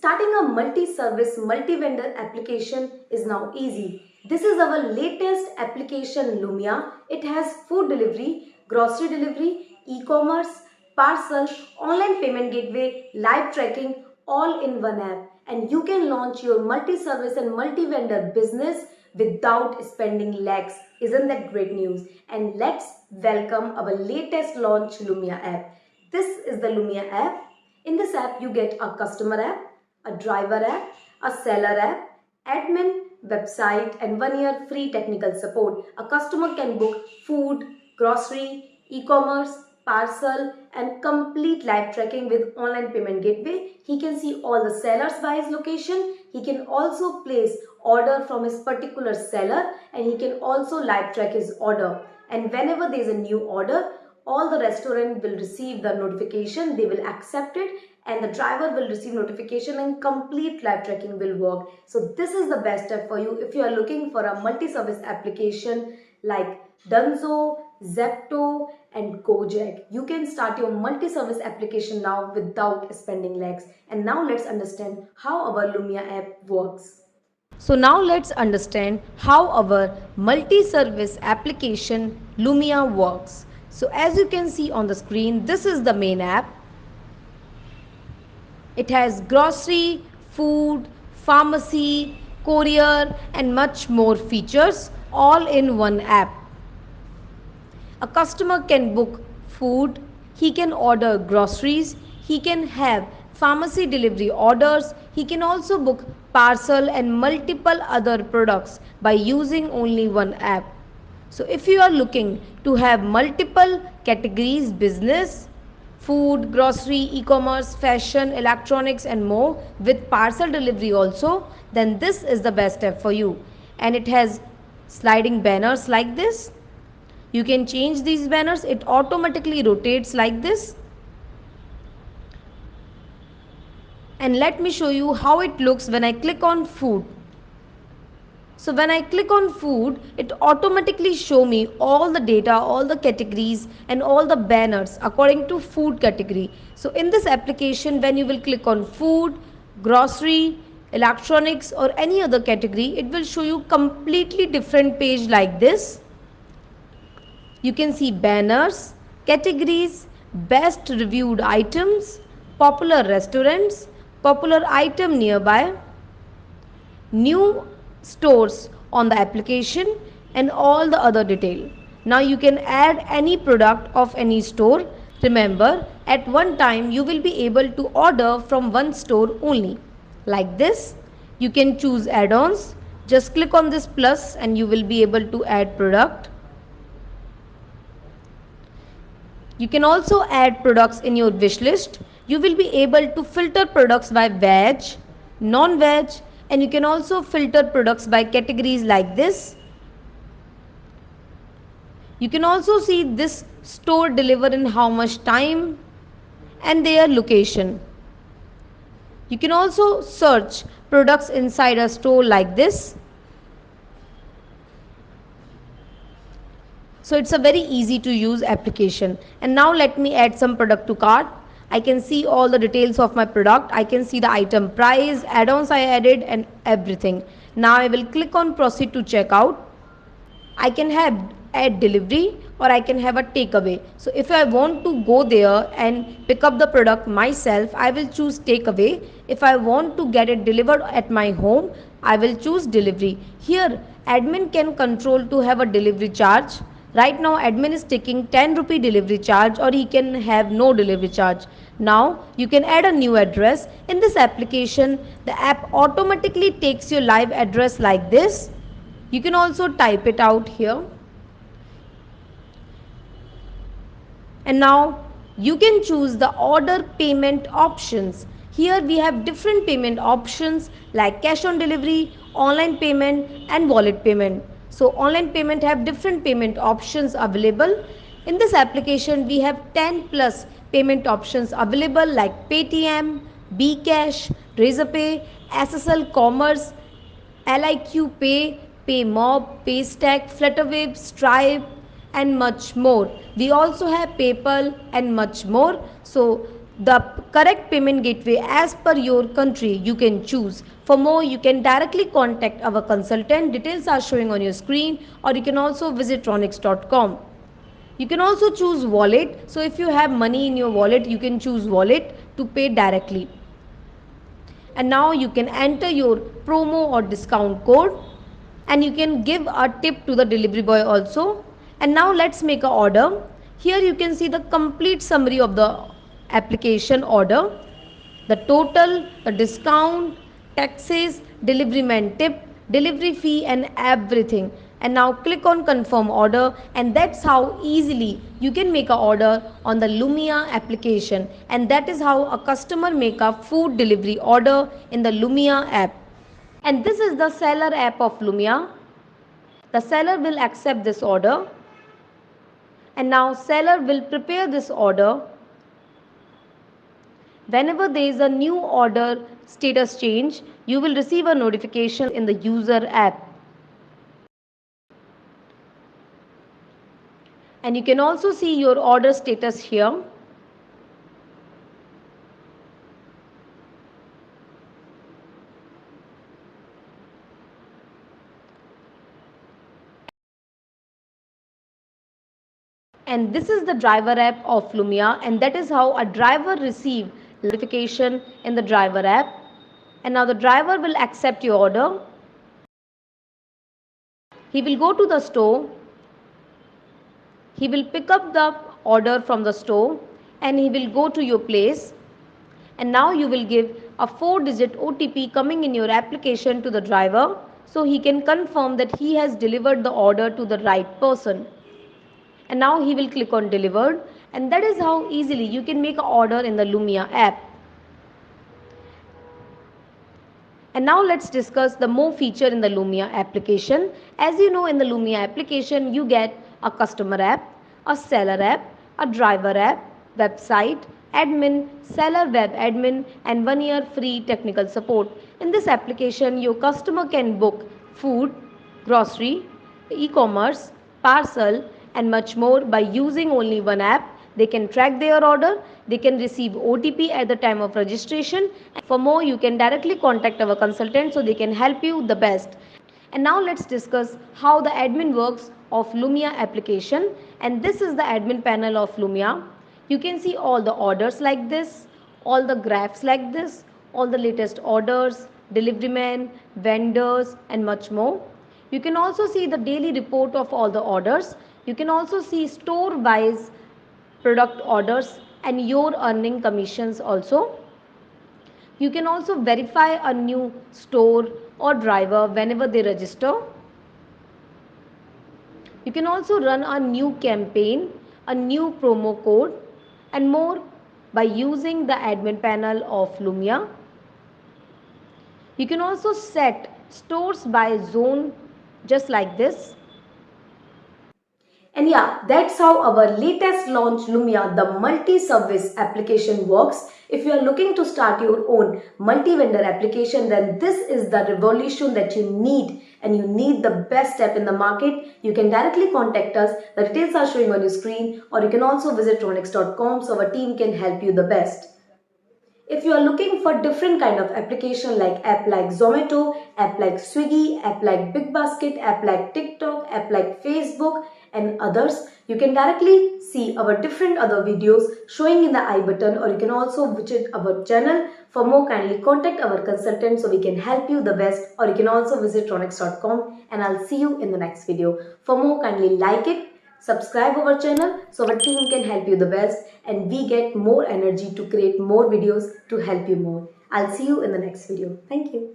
Starting a multi-service, multi-vendor application is now easy. This is our latest application Lumia. It has food delivery, grocery delivery, e-commerce, parcel, online payment gateway, live tracking all in one app. And you can launch your multi-service and multi-vendor business without spending lakhs. Isn't that great news? And let's welcome our latest launch Lumia app. This is the Lumia app. In this app, you get a customer app, a driver app, a seller app, admin, website, and 1 year free technical support. A customer can book food, grocery, e-commerce, parcel, and complete live tracking with online payment gateway. He can see all the sellers by his location. He can also place order from his particular seller, and he can also live track his order. And whenever there is a new order, all the restaurant will receive the notification, they will accept it, and the driver will receive notification and complete live tracking will work. So this is the best step for you if you are looking for a multi-service application like Dunzo, Zepto and Gojek. You can start your multi-service application now without spending lakhs. And now let's understand how our Lumia app works. So now let's understand how our multi-service application Lumia works. So as you can see on the screen, this is the main app. It has grocery, food, pharmacy, courier and much more features all in one app. A customer can book food, he can order groceries, he can have pharmacy delivery orders, he can also book parcel and multiple other products by using only one app. So if you are looking to have multiple categories business, food, grocery, e-commerce, fashion, electronics and more with parcel delivery also, then this is the best app for you. And it has sliding banners like this. You can change these banners. It automatically rotates like this. And let me show you how it looks when I click on food. So when I click on food, it automatically show me all the data, all the categories and all the banners according to food category. So in this application, when you will click on food, grocery, electronics or any other category, it will show you completely different page like this. You can see banners, categories, best reviewed items, popular restaurants, popular item nearby, new stores on the application and all the other detail. Now you can add any product of any store. Remember, at one time you will be able to order from one store only. Like this, you can choose add-ons. Just click on this plus and you will be able to add product. You can also add products in your wish list. You will be able to filter products by veg, non-veg, and you can also filter products by categories like this. You can also see this store deliver in how much time and their location. You can also search products inside a store like this. So it's a very easy to use application. And now let me add some product to cart. I can see all the details of my product. I can see the item price, add-ons I added and everything. Now I will click on proceed to checkout. I can have add delivery or I can have a takeaway. So if I want to go there and pick up the product myself, I will choose takeaway. If I want to get it delivered at my home, I will choose delivery. Here admin can control to have a delivery charge. Right now admin is taking 10 rupee delivery charge or he can have no delivery charge. Now you can add a new address. In this application, the app automatically takes your live address like this. You can also type it out here. And now you can choose the order payment options. Here we have different payment options like cash on delivery, online payment and wallet payment. So online payment have different payment options available. In this application we have 10 plus payment options available like Paytm, Bcash, Razorpay, SSL Commerce, LIQ Pay, PayMob, Paystack, Flutterwave, Stripe and much more. We also have PayPal and much more. So the correct payment gateway as per your country you can choose. For more, you can directly contact our consultant. Details are showing on your screen, or you can also visit raunix.com. You can also choose wallet. So if you have money in your wallet, you can choose wallet to pay directly. And now you can enter your promo or discount code, and you can give a tip to the delivery boy also. And now let's make a order. Here you can see the complete summary of the application order, the total, the discount, taxes, delivery man tip, delivery fee, and everything. And now click on confirm order, and that's how easily you can make a order on the Lumia application. And that is how a customer make a food delivery order in the Lumia app. And this is the seller app of Lumia. The seller will accept this order, and now seller will prepare this order. Whenever there is a new order status change, you will receive a notification in the user app. And you can also see your order status here. And this is the driver app of Lumia, and that is how a driver receive notification in the driver app. And now the driver will accept your order. He will go to the store. He will pick up the order from the store, and he will go to your place. And now you will give a 4-digit OTP coming in your application to the driver, so he can confirm that he has delivered the order to the right person. And now he will click on delivered, and that is how easily you can make an order in the Lumia app. And now let's discuss the more feature in the Lumia application. As you know, in the Lumia application you get a customer app, a seller app, a driver app, website, admin, seller web admin, and 1-year free technical support. In this application, your customer can book food, grocery, e-commerce, parcel, and much more by using only one app. They can track their order, they can receive OTP at the time of registration. For more, you can directly contact our consultant so they can help you the best. And now let's discuss how the admin works of Lumia application. And this is the admin panel of Lumia. You can see all the orders like this, all the graphs like this, all the latest orders, delivery men, vendors, and much more. You can also see the daily report of all the orders. You can also see store wise product orders and your earning commissions also. You can also verify a new store or driver whenever they register. You can also run a new campaign, a new promo code, and more by using the admin panel of Lumia. You can also set stores by zone just like this. And yeah, that's how our latest launch Lumia, the multi-service application works. If you are looking to start your own multi-vendor application, then this is the revolution that you need, and you need the best app in the market. You can directly contact us. The details are showing on your screen, or you can also visit raunix.com so our team can help you the best. If you are looking for different kind of application like app like Zomato, app like Swiggy, app like Big Basket, app like TikTok, app like Facebook and others, you can directly see our different other videos showing in the I button, or you can also visit our channel. For more, kindly contact our consultant so we can help you the best, or you can also visit raunix.com, and I'll see you in the next video. For more, kindly like it, subscribe our channel so our team can help you the best, and we get more energy to create more videos to help you more. I'll see you in the next video. Thank you.